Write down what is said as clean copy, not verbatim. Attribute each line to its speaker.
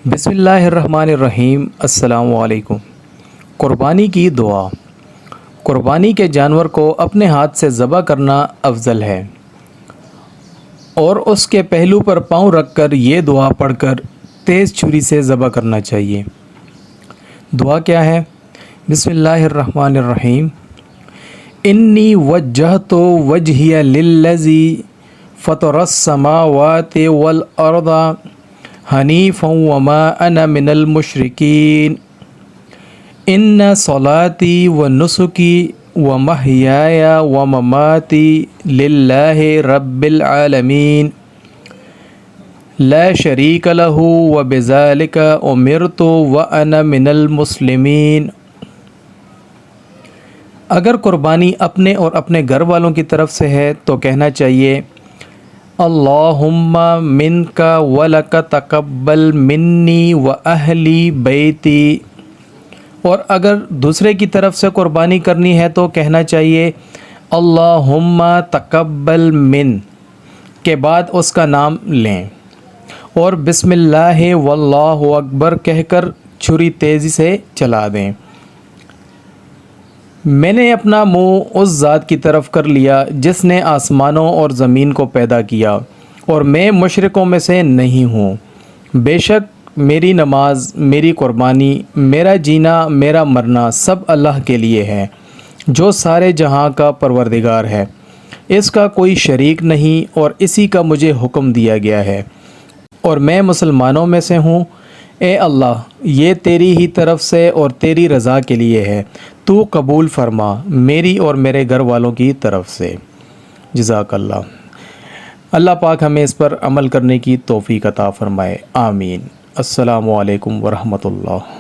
Speaker 1: بسم اللہ الرحمن الرحیم۔ السلام علیکم۔ قربانی کی دعا۔ قربانی کے جانور کو اپنے ہاتھ سے ذبح کرنا افضل ہے اور اس کے پہلو پر پاؤں رکھ کر یہ دعا پڑھ کر تیز چھری سے ذبح کرنا چاہیے۔ دعا کیا ہے؟ بسم اللہ الرحمن الرحیم۔ انی وجہت وجہی للذی فطر السماوات والارض حنیفا وما انا من المشرکین ان صلاتی و نسکی و محیای و مماتی للہ رب العالمین لا شریک لہ و بذالک امرت و انا من المسلمین۔ اگر قربانی اپنے اور اپنے گھر والوں کی طرف سے ہے تو کہنا چاہیے اللہم منک ولک تقبل منی و اہلی بیتی، اور اگر دوسرے کی طرف سے قربانی کرنی ہے تو کہنا چاہیے اللہم تقبل من کے بعد اس کا نام لیں اور بسم اللہ واللہ اکبر کہہ کر چھری تیزی سے چلا دیں۔ میں نے اپنا منہ اس ذات کی طرف کر لیا جس نے آسمانوں اور زمین کو پیدا کیا، اور میں مشرکوں میں سے نہیں ہوں۔ بے شک میری نماز، میری قربانی، میرا جینا، میرا مرنا سب اللہ کے لیے ہے جو سارے جہاں کا پروردگار ہے، اس کا کوئی شریک نہیں، اور اسی کا مجھے حکم دیا گیا ہے اور میں مسلمانوں میں سے ہوں۔ اے اللہ، یہ تیری ہی طرف سے اور تیری رضا کے لیے ہے، تو قبول فرما میری اور میرے گھر والوں کی طرف سے۔ جزاک اللہ۔ اللہ پاک ہمیں اس پر عمل کرنے کی توفیق عطا فرمائے، آمین۔ السلام علیکم ورحمۃ اللہ۔